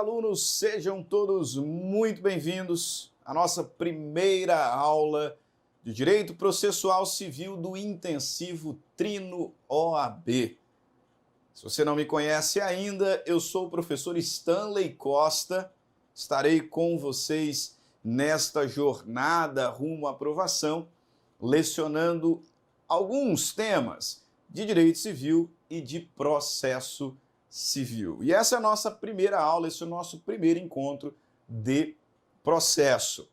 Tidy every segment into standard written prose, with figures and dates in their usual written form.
alunos, sejam todos muito bem-vindos à nossa primeira aula de Direito Processual Civil do Intensivo Trino OAB. Se você não me conhece ainda, eu sou o professor Stanley Costa, estarei com vocês nesta jornada rumo à aprovação, lecionando alguns temas de Direito Civil e de Processo Civil. E essa é a nossa primeira aula, esse é o nosso primeiro encontro de processo,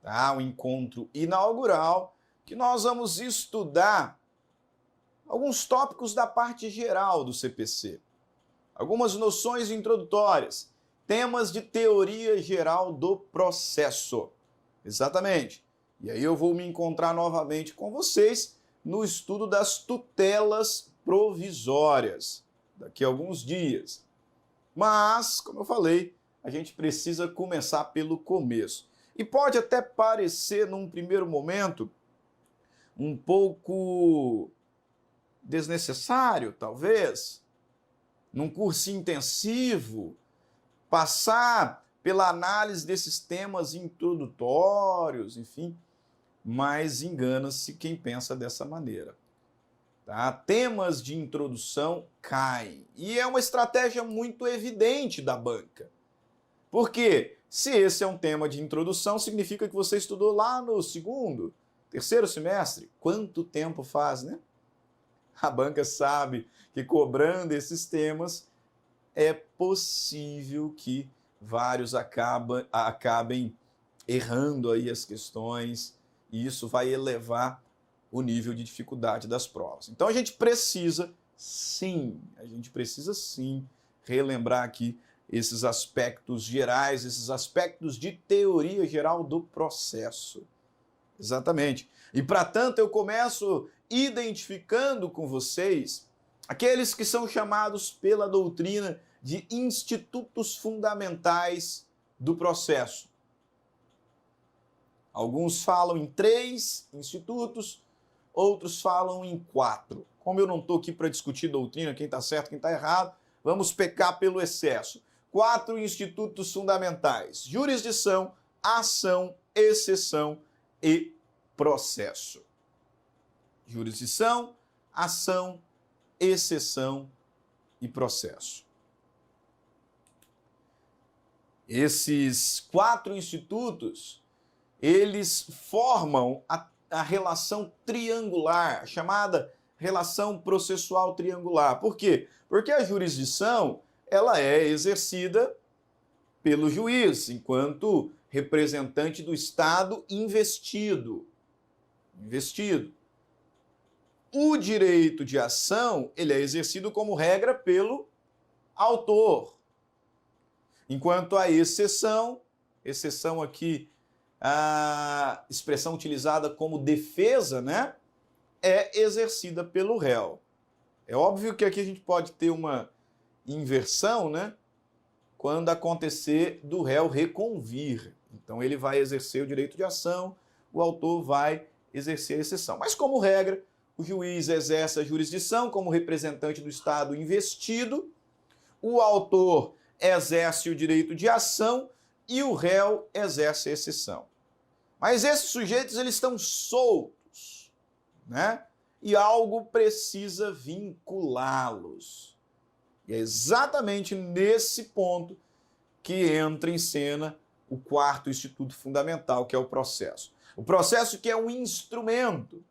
tá? Um encontro inaugural que nós vamos estudar alguns tópicos da parte geral do CPC, algumas noções introdutórias, temas de teoria geral do processo. Exatamente. E aí eu vou me encontrar novamente com vocês no estudo das tutelas provisórias, daqui a alguns dias. Mas, como eu falei, a gente precisa começar pelo começo. E pode até parecer, num primeiro momento, um pouco desnecessário, talvez, num curso intensivo, passar pela análise desses temas introdutórios, enfim, mas engana-se quem pensa dessa maneira. Tá? Temas de introdução caem. E é uma estratégia muito evidente da banca. Por quê? Se esse é um tema de introdução, significa que você estudou lá no segundo, terceiro semestre. Quanto tempo faz, né? A banca sabe que cobrando esses temas é possível que vários acabem errando aí as questões e isso vai elevar o nível de dificuldade das provas. Então a gente precisa sim relembrar aqui esses aspectos gerais, esses aspectos de teoria geral do processo. Exatamente. E para tanto eu começo identificando com vocês aqueles que são chamados pela doutrina de institutos fundamentais do processo. Alguns falam em 3 institutos, outros falam em 4. Como eu não estou aqui para discutir doutrina, quem está certo, quem está errado, vamos pecar pelo excesso. 4 institutos fundamentais: jurisdição, ação, exceção e processo. Jurisdição, ação, exceção e processo. Esses 4 institutos, eles formam a relação triangular, chamada relação processual triangular. Por quê? Porque a jurisdição, ela é exercida pelo juiz, enquanto representante do Estado investido. O direito de ação, ele é exercido como regra pelo autor. Enquanto a exceção aqui, a expressão utilizada como defesa, né, é exercida pelo réu. É óbvio que aqui a gente pode ter uma inversão, né, quando acontecer do réu reconvir. Então ele vai exercer o direito de ação, o autor vai exercer a exceção. Mas como regra, o juiz exerce a jurisdição como representante do Estado investido, o autor exerce o direito de ação e o réu exerce a exceção. Mas esses sujeitos, eles estão soltos, né? E algo precisa vinculá-los. E é exatamente nesse ponto que entra em cena o 4º instituto fundamental, que é o processo. O processo que é um instrumento.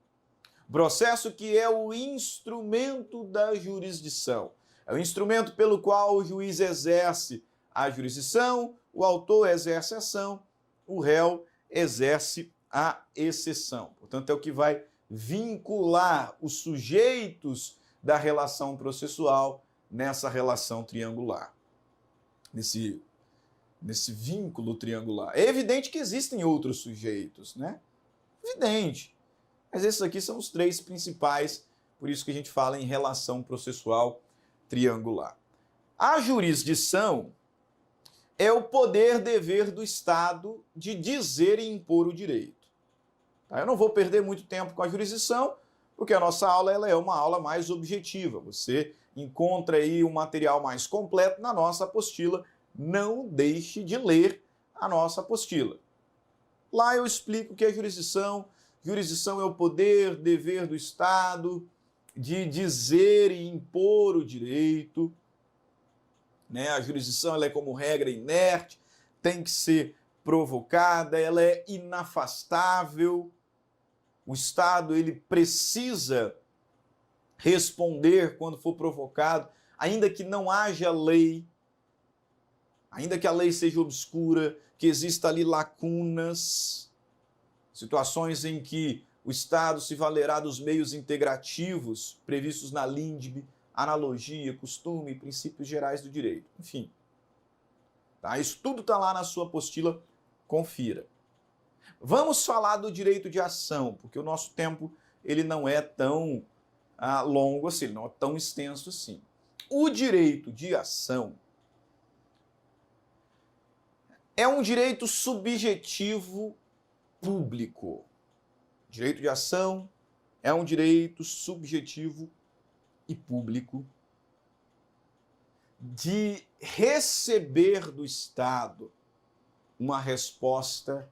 O processo que é o instrumento da jurisdição. É o instrumento pelo qual o juiz exerce a jurisdição, o autor exerce a ação, o réu exerce a exceção. Portanto, é o que vai vincular os sujeitos da relação processual nessa relação triangular, nesse vínculo triangular. É evidente que existem outros sujeitos, né? Evidente. Mas esses aqui são os 3 principais, por isso que a gente fala em relação processual triangular. A jurisdição é o poder-dever do Estado de dizer e impor o direito. Eu não vou perder muito tempo com a jurisdição, porque a nossa aula ela é uma aula mais objetiva. Você encontra aí um material mais completo na nossa apostila não deixe de ler a nossa apostila. Lá eu explico o que é jurisdição. Jurisdição é o poder, dever do Estado de dizer e impor o direito. Né? A jurisdição ela é, como regra, inerte, tem que ser provocada, ela é inafastável. O Estado ele precisa responder quando for provocado, ainda que não haja lei, ainda que a lei seja obscura, que exista ali lacunas, situações em que o Estado se valerá dos meios integrativos previstos na LINDB, analogia, costume, princípios gerais do direito, enfim. Tá? Isso tudo está lá na sua apostila, confira. Vamos falar do direito de ação, porque o nosso tempo ele não é tão longo assim, não é tão extenso assim. O direito de ação é um direito subjetivo público. Direito de ação é um direito subjetivo e público de receber do Estado uma resposta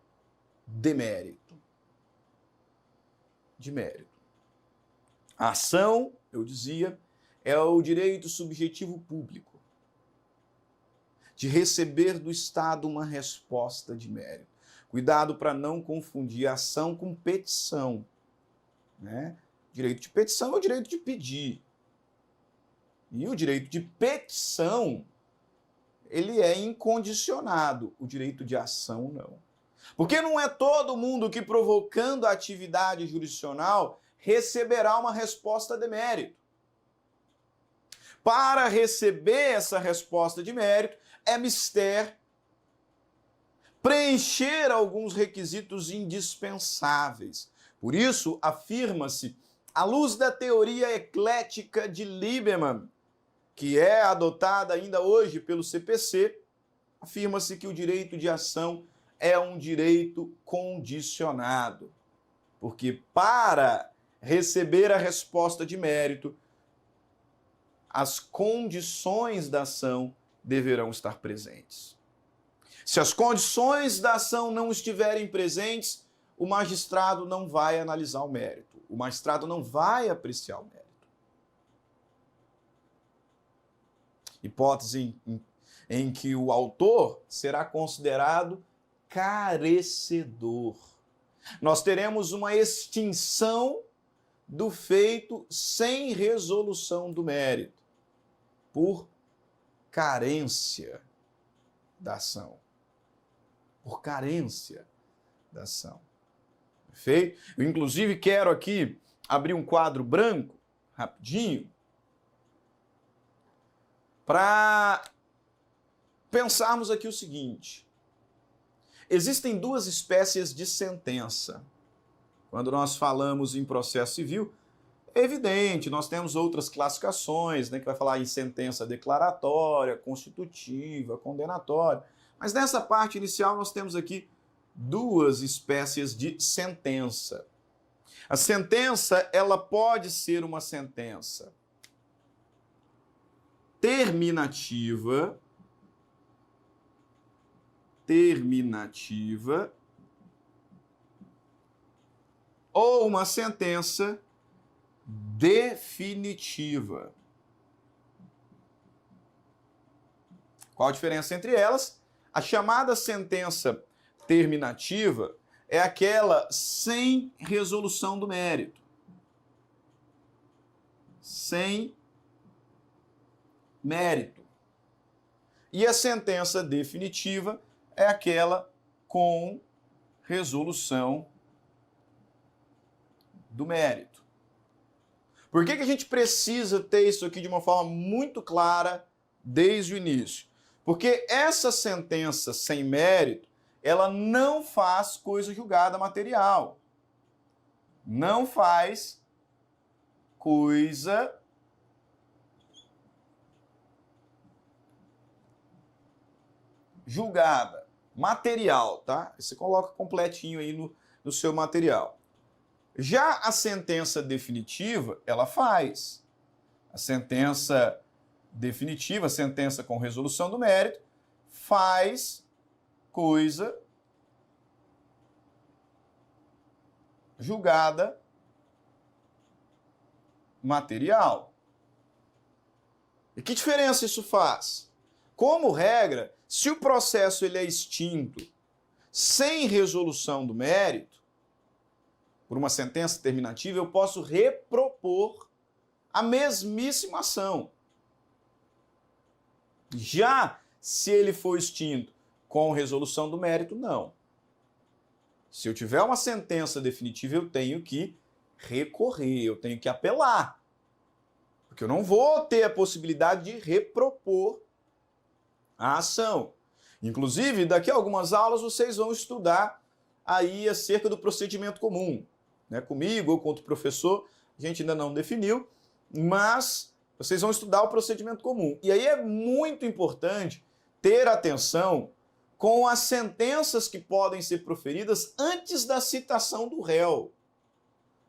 de mérito. De mérito. A ação, eu dizia, é o direito subjetivo público de receber do Estado uma resposta de mérito. Cuidado para não confundir ação com petição. Né? Direito de petição é o direito de pedir. E o direito de petição, ele é incondicionado. O direito de ação, não. Porque não é todo mundo que, provocando a atividade jurisdicional, receberá uma resposta de mérito. Para receber essa resposta de mérito, é mister preencher alguns requisitos indispensáveis. Por isso, afirma-se, à luz da teoria eclética de Lieberman, que é adotada ainda hoje pelo CPC, afirma-se que o direito de ação é um direito condicionado. Porque para receber a resposta de mérito, as condições da ação deverão estar presentes. Se as condições da ação não estiverem presentes, o magistrado não vai analisar o mérito. O magistrado não vai apreciar o mérito. Hipótese em que o autor será considerado carecedor. Nós teremos uma extinção do feito sem resolução do mérito, por carência da ação. Por carência da ação. Perfeito? Eu, inclusive, quero aqui abrir um quadro branco, rapidinho, para pensarmos aqui o seguinte. Existem duas espécies de sentença. Quando nós falamos em processo civil, é evidente, nós temos outras classificações, né, que vai falar em sentença declaratória, constitutiva, condenatória. Mas nessa parte inicial nós temos aqui duas espécies de sentença. A sentença, ela pode ser uma sentença terminativa, ou uma sentença definitiva. Qual a diferença entre elas? A chamada sentença terminativa é aquela sem resolução do mérito. Sem mérito. E a sentença definitiva é aquela com resolução do mérito. Por que a gente precisa ter isso aqui de uma forma muito clara desde o início? Porque essa sentença sem mérito, ela não faz coisa julgada material. Não faz coisa julgada, material, tá? Você coloca completinho aí no seu material. Já a sentença definitiva, ela faz. A sentença definitiva, a sentença com resolução do mérito, faz coisa julgada material. E que diferença isso faz? Como regra, se o processo ele é extinto sem resolução do mérito, por uma sentença terminativa, eu posso repropor a mesmíssima ação. Já se ele for extinto com resolução do mérito, não. Se eu tiver uma sentença definitiva, eu tenho que recorrer, eu tenho que apelar. Porque eu não vou ter a possibilidade de repropor a ação. Inclusive, daqui a algumas aulas vocês vão estudar aí acerca do procedimento comum. Né? Comigo ou com outro professor, a gente ainda não definiu, mas vocês vão estudar o procedimento comum. E aí é muito importante ter atenção com as sentenças que podem ser proferidas antes da citação do réu.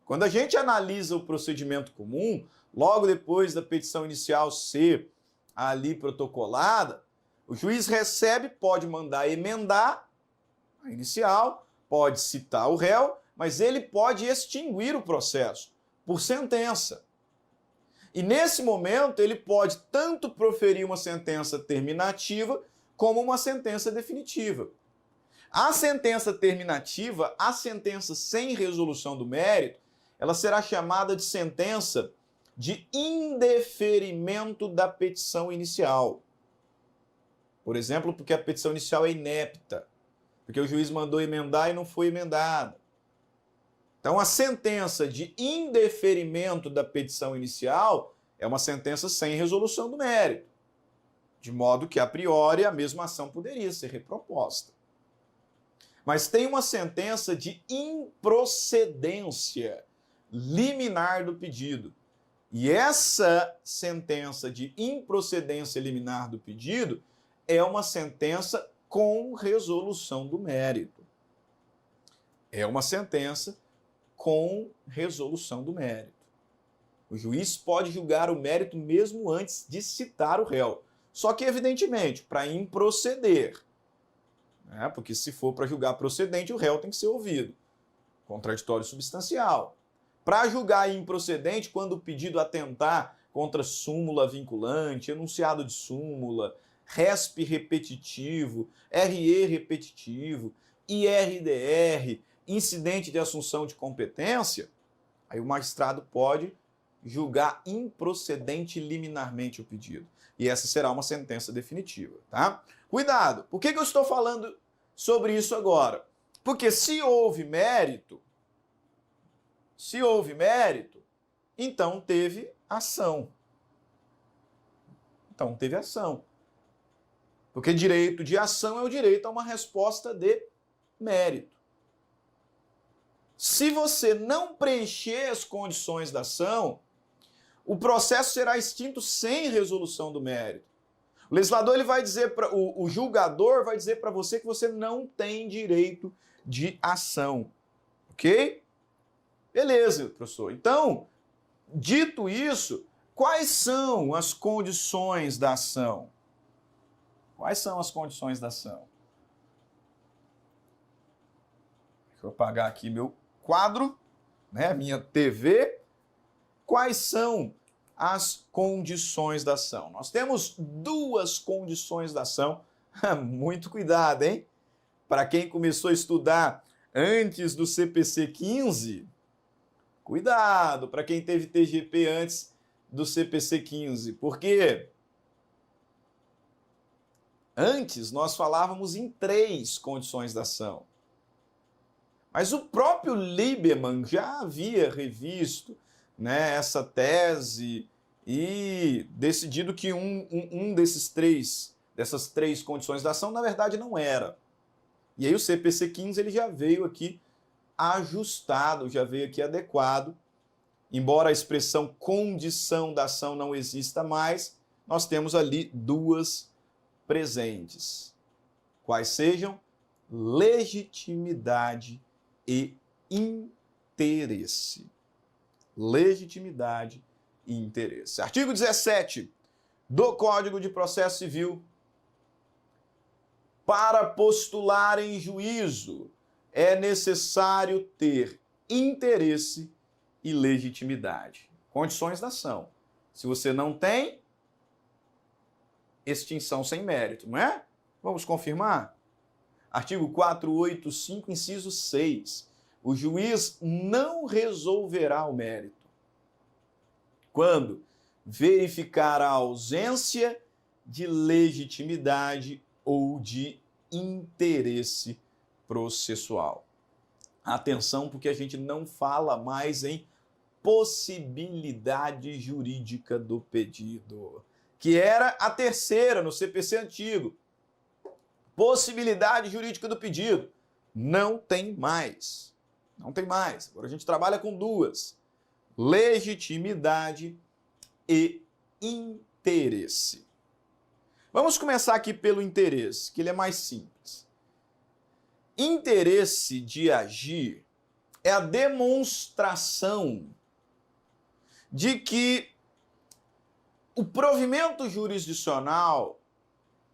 Quando a gente analisa o procedimento comum, logo depois da petição inicial ser ali protocolada, o juiz recebe, pode mandar emendar a inicial, pode citar o réu, mas ele pode extinguir o processo por sentença. E nesse momento ele pode tanto proferir uma sentença terminativa como uma sentença definitiva. A sentença terminativa, a sentença sem resolução do mérito, ela será chamada de sentença de indeferimento da petição inicial. Por exemplo, porque a petição inicial é inepta, porque o juiz mandou emendar e não foi emendada. Então, a sentença de indeferimento da petição inicial é uma sentença sem resolução do mérito, de modo que, a priori, a mesma ação poderia ser reproposta. Mas tem uma sentença de improcedência liminar do pedido. E essa sentença de improcedência liminar do pedido é uma sentença com resolução do mérito. É uma sentença com resolução do mérito. O juiz pode julgar o mérito mesmo antes de citar o réu. Só que, evidentemente, para improceder, né? Porque se for para julgar procedente, o réu tem que ser ouvido. Contraditório substancial. Para julgar improcedente, quando o pedido atentar contra súmula vinculante, enunciado de súmula, resp repetitivo, RE repetitivo, IRDR, incidente de assunção de competência, aí o magistrado pode julgar improcedente liminarmente o pedido. E essa será uma sentença definitiva, tá? Cuidado! Por que eu estou falando sobre isso agora? Porque se houve mérito, então teve ação. Porque direito de ação é o direito a uma resposta de mérito. Se você não preencher as condições da ação, o processo será extinto sem resolução do mérito. O legislador ele vai dizer o julgador vai dizer para você que você não tem direito de ação. Ok? Beleza, professor. Então, dito isso, quais são as condições da ação? Quais são as condições da ação? Deixa eu apagar aqui meu quadro, né, minha TV. Quais são as condições da ação? Nós temos duas condições da ação. Muito cuidado, hein? Para quem começou a estudar antes do CPC 15, cuidado. Para quem teve TGP antes do CPC 15, porque antes nós falávamos em 3 condições da ação. Mas o próprio Lieberman já havia revisto, né, essa tese e decidido que dessas três condições da ação, na verdade, não era. E aí o CPC 15 ele já veio aqui ajustado, já veio aqui adequado. Embora a expressão condição da ação não exista mais, nós temos ali 2 presentes. Quais sejam? Legitimidade e interesse. Legitimidade e interesse. Artigo 17 do Código de Processo Civil Para postular em juízo, é necessário ter interesse e legitimidade. Condições da ação. Se você não tem, extinção sem mérito, não é? Vamos confirmar? Artigo 485, inciso 6. O juiz não resolverá o mérito quando verificar a ausência de legitimidade ou de interesse processual. Atenção, porque a gente não fala mais em possibilidade jurídica do pedido, que era a terceira no CPC antigo. Possibilidade jurídica do pedido. Não tem mais. Não tem mais. Agora a gente trabalha com duas: legitimidade e interesse. Vamos começar aqui pelo interesse, que ele é mais simples. Interesse de agir é a demonstração de que o provimento jurisdicional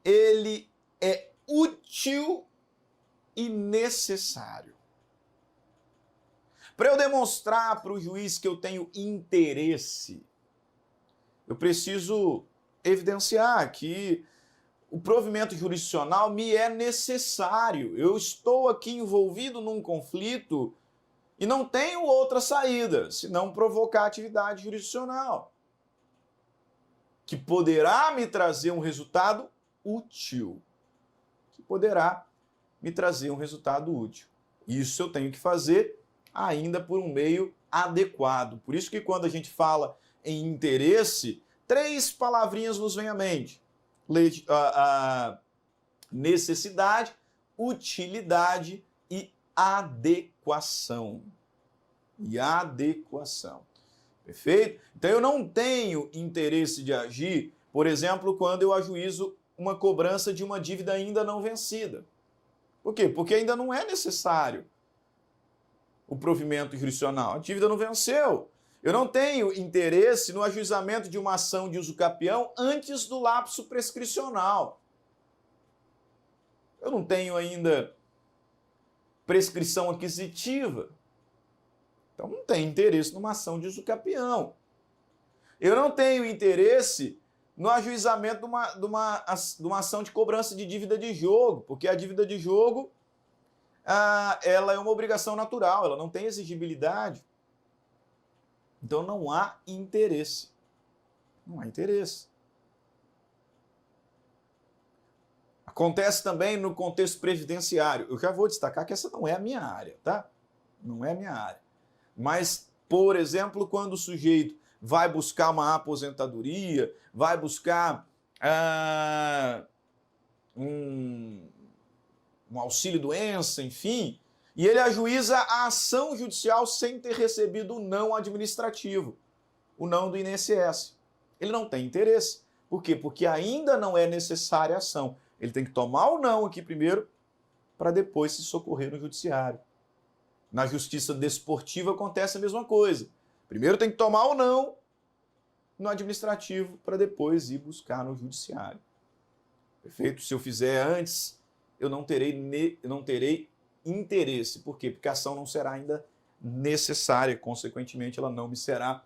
ele é útil e necessário. Para eu demonstrar para o juiz que eu tenho interesse, eu preciso evidenciar que o provimento jurisdicional me é necessário. Eu estou aqui envolvido num conflito e não tenho outra saída, senão provocar atividade jurisdicional, que poderá me trazer um resultado útil. Isso eu tenho que fazer ainda por um meio adequado. Por isso que quando a gente fala em interesse, três palavrinhas nos vêm à mente: necessidade, utilidade e adequação. Perfeito? Então eu não tenho interesse de agir, por exemplo, quando eu ajuizo uma cobrança de uma dívida ainda não vencida. Por quê? Porque ainda não é necessário o provimento jurisdicional. A dívida não venceu. Eu não tenho interesse no ajuizamento de uma ação de uso capião antes do lapso prescricional. Eu não tenho ainda prescrição aquisitiva. Então não tenho interesse numa ação de uso capião. Eu não tenho interesse no ajuizamento de uma ação de cobrança de dívida de jogo, porque a dívida de jogo ela é uma obrigação natural, ela não tem exigibilidade. Então não há interesse. Acontece também no contexto previdenciário. Eu já vou destacar que essa não é a minha área, tá? Não é a minha área. Mas, por exemplo, quando o sujeito vai buscar uma aposentadoria, vai buscar um auxílio-doença, enfim, e ele ajuiza a ação judicial sem ter recebido o não administrativo, o não do INSS. Ele não tem interesse. Por quê? Porque ainda não é necessária a ação. Ele tem que tomar o não aqui primeiro, para depois se socorrer no judiciário. Na justiça desportiva acontece a mesma coisa. Primeiro tem que tomar o não no administrativo, para depois ir buscar no judiciário. Perfeito? Se eu fizer antes, eu não terei interesse. Por quê? Porque a ação não será ainda necessária, consequentemente ela não me será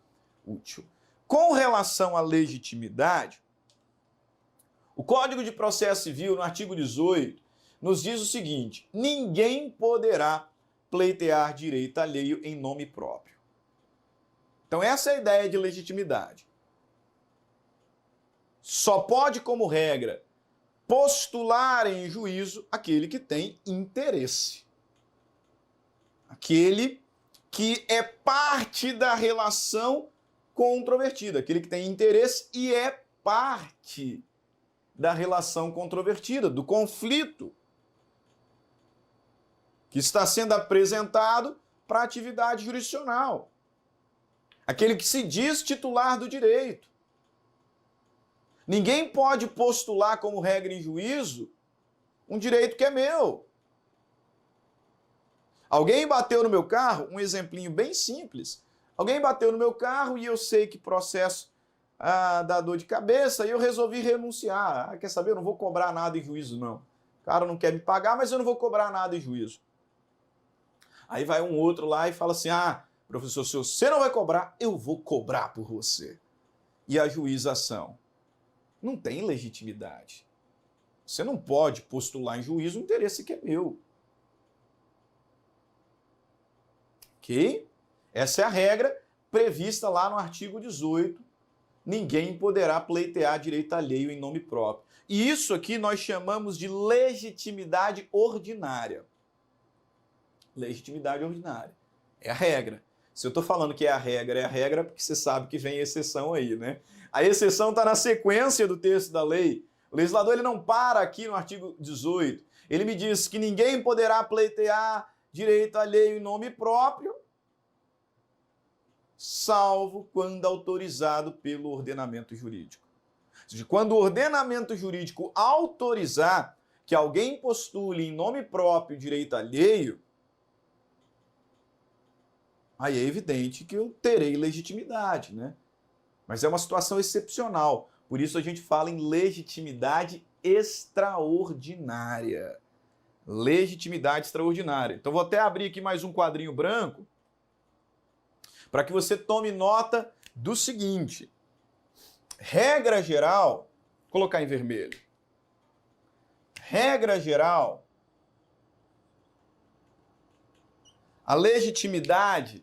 útil. Com relação à legitimidade, o Código de Processo Civil, no artigo 18, nos diz o seguinte: ninguém poderá pleitear direito alheio em nome próprio. Então essa é a ideia de legitimidade. Só pode, como regra, postular em juízo aquele que tem interesse. Aquele que é parte da relação controvertida, aquele que tem interesse e é parte da relação controvertida, do conflito que está sendo apresentado para a atividade jurisdicional. Aquele que se diz titular do direito. Ninguém pode postular como regra em juízo um direito que é meu. Alguém bateu no meu carro, um exemplinho bem simples. Alguém bateu no meu carro e eu sei que processo dá dor de cabeça e eu resolvi renunciar. Quer saber? Eu não vou cobrar nada em juízo, não. cara não quer me pagar, mas eu não vou cobrar nada em juízo. Aí vai um outro lá e fala assim, professor, se você não vai cobrar, eu vou cobrar por você. E a juização? Não tem legitimidade. Você não pode postular em juízo um interesse que é meu. Ok? Essa é a regra prevista lá no artigo 18. Ninguém poderá pleitear direito alheio em nome próprio. E isso aqui nós chamamos de legitimidade ordinária. Legitimidade ordinária. É a regra. Se eu estou falando que é a regra porque você sabe que vem exceção aí, né? A exceção está na sequência do texto da lei. O legislador ele não para aqui no artigo 18. Ele me diz que ninguém poderá pleitear direito alheio em nome próprio, salvo quando autorizado pelo ordenamento jurídico. Ou seja, quando o ordenamento jurídico autorizar que alguém postule em nome próprio direito alheio, aí é evidente que eu terei legitimidade, né? Mas é uma situação excepcional. Por isso a gente fala em legitimidade extraordinária. Legitimidade extraordinária. Então vou até abrir aqui mais um quadrinho branco para que você tome nota do seguinte. Regra geral, vou colocar em vermelho. Regra geral, a legitimidade,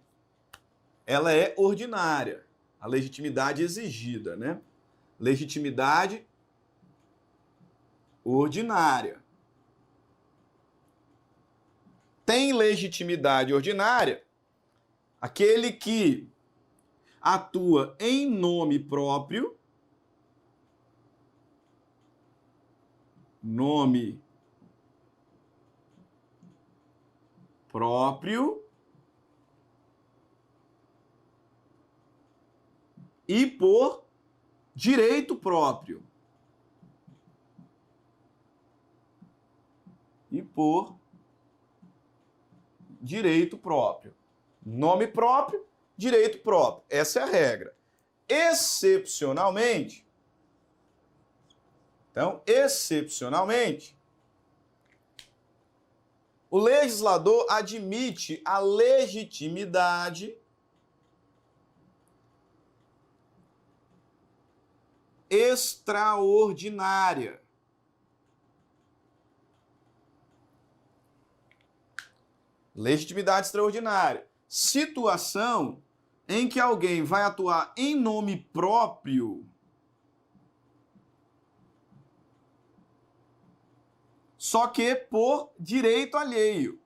ela é ordinária. A legitimidade exigida, né? Legitimidade ordinária. Tem legitimidade ordinária aquele que atua em nome próprio, e por direito próprio. Nome próprio, direito próprio. Essa é a regra. Excepcionalmente, o legislador admite a legitimidade extraordinária. Legitimidade extraordinária. Situação em que alguém vai atuar em nome próprio só que por direito alheio.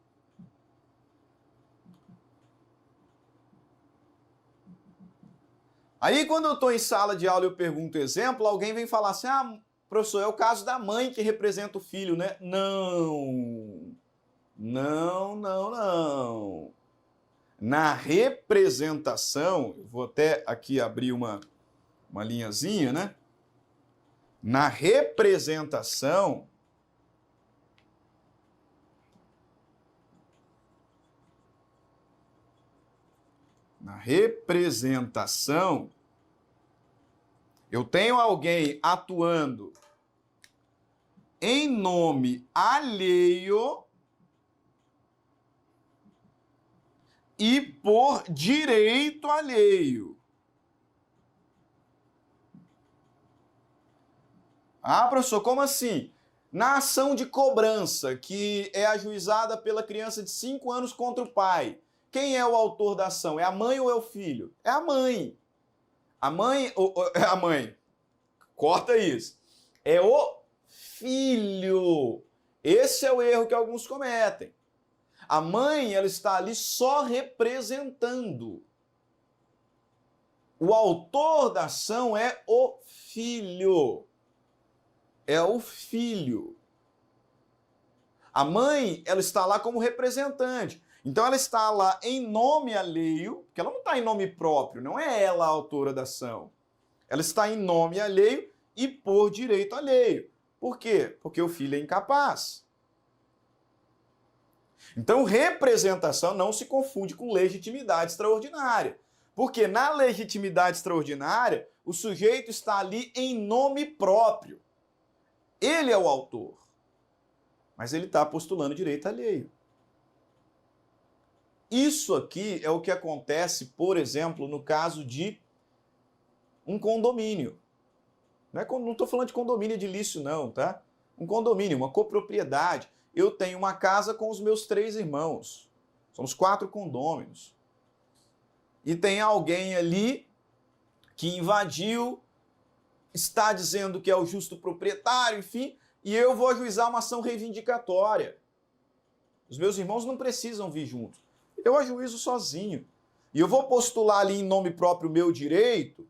Aí, quando eu estou em sala de aula e eu pergunto exemplo, alguém vem falar assim, professor, é o caso da mãe que representa o filho, né? Não. Na representação, eu vou até aqui abrir uma linhazinha, né? Na representação, eu tenho alguém atuando em nome alheio e por direito alheio. Professor, como assim? Na ação de cobrança, que é ajuizada pela criança de 5 anos contra o pai, quem é o autor da ação? É a mãe ou é o filho? É a mãe. É a mãe. Corta isso. É o filho. Esse é o erro que alguns cometem. A mãe, ela está ali só representando. O autor da ação é o filho. É o filho. A mãe, ela está lá como representante. Então, ela está lá em nome alheio, porque ela não está em nome próprio, não é ela a autora da ação. Ela está em nome alheio e por direito alheio. Por quê? Porque o filho é incapaz. Então, representação não se confunde com legitimidade extraordinária. Porque na legitimidade extraordinária, o sujeito está ali em nome próprio. Ele é o autor. mas ele está postulando direito alheio. Isso aqui é o que acontece, por exemplo, no caso de um condomínio. Não estou falando de condomínio edilício, não, tá? Um condomínio, uma copropriedade. Eu tenho uma casa com os meus 3 irmãos. Somos 4 condôminos. E tem alguém ali que invadiu, está dizendo que é o justo proprietário, enfim, e eu vou ajuizar uma ação reivindicatória. Os meus irmãos não precisam vir juntos. Eu ajuizo sozinho. E eu vou postular ali em nome próprio o meu direito,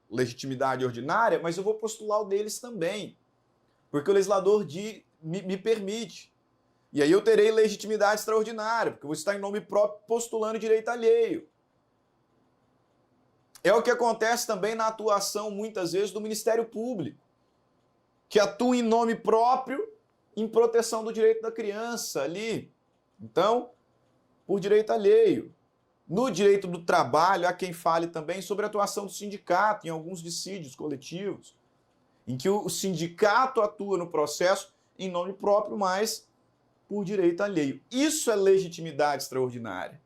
legitimidade ordinária, mas eu vou postular o deles também. Porque o legislador me permite. E aí eu terei legitimidade extraordinária, porque eu vou estar em nome próprio postulando direito alheio. É o que acontece também na atuação, muitas vezes, do Ministério Público, que atua em nome próprio em proteção do direito da criança ali. Então, por direito alheio. No direito do trabalho, há quem fale também sobre a atuação do sindicato em alguns dissídios coletivos, em que o sindicato atua no processo em nome próprio, mas por direito alheio. Isso é legitimidade extraordinária.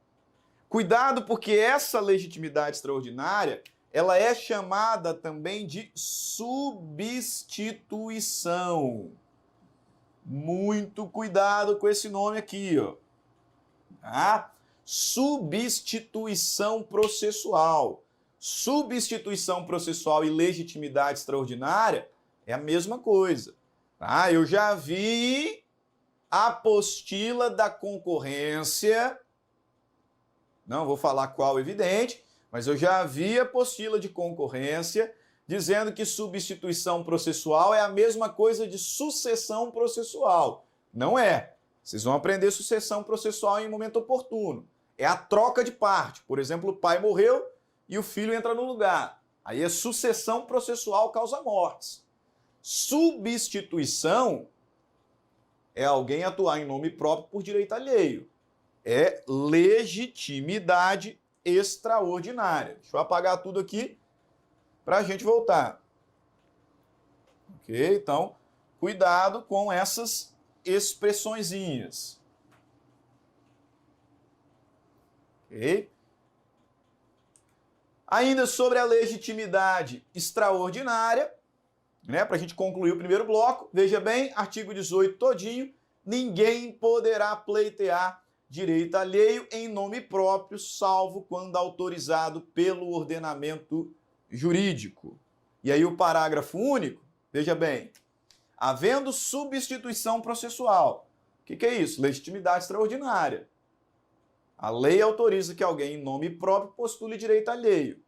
Cuidado, porque essa legitimidade extraordinária, ela é chamada também de substituição. Muito cuidado com esse nome aqui, ó. Tá? Substituição processual. Substituição processual e legitimidade extraordinária é a mesma coisa. Tá? Eu já vi a apostila da concorrência, não vou falar qual, evidente, mas eu já vi a apostila de concorrência dizendo que substituição processual é a mesma coisa de sucessão processual. Não é. Vocês vão aprender sucessão processual em momento oportuno. É a troca de parte. Por exemplo, o pai morreu e o filho entra no lugar. Aí é sucessão processual causa mortes. Substituição é alguém atuar em nome próprio por direito alheio. É legitimidade extraordinária. Deixa eu apagar tudo aqui para a gente voltar. Ok? Então, cuidado com essas expressõezinhas. Ok? Ainda sobre a legitimidade extraordinária, né, para a gente concluir o primeiro bloco, veja bem, artigo 18 todinho, ninguém poderá pleitear direito alheio em nome próprio, salvo quando autorizado pelo ordenamento jurídico. E aí o parágrafo único, veja bem, havendo substituição processual. O que é isso? Legitimidade extraordinária. A lei autoriza que alguém em nome próprio postule direito alheio.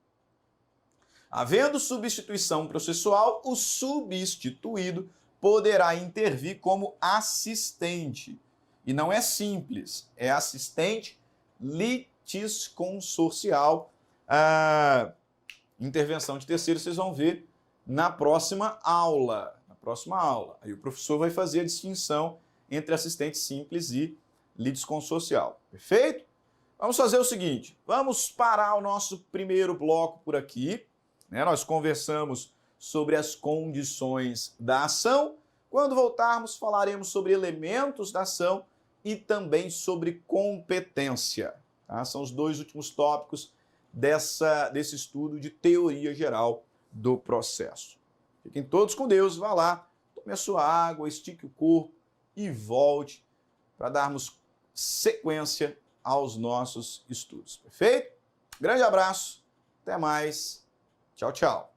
Havendo substituição processual, o substituído poderá intervir como assistente. E não é simples, é assistente litisconsorcial. A intervenção de terceiros vocês vão ver na próxima aula. Aí o professor vai fazer a distinção entre assistente simples e litisconsorcial. Perfeito? Vamos fazer o seguinte, vamos parar o nosso primeiro bloco por aqui. Nós conversamos sobre as condições da ação. Quando voltarmos, falaremos sobre elementos da ação e também sobre competência. Tá? São os 2 últimos tópicos desse estudo de teoria geral do processo. Fiquem todos com Deus, vá lá, tome a sua água, estique o corpo e volte para darmos sequência aos nossos estudos. Perfeito? Grande abraço, até mais. Tchau, tchau.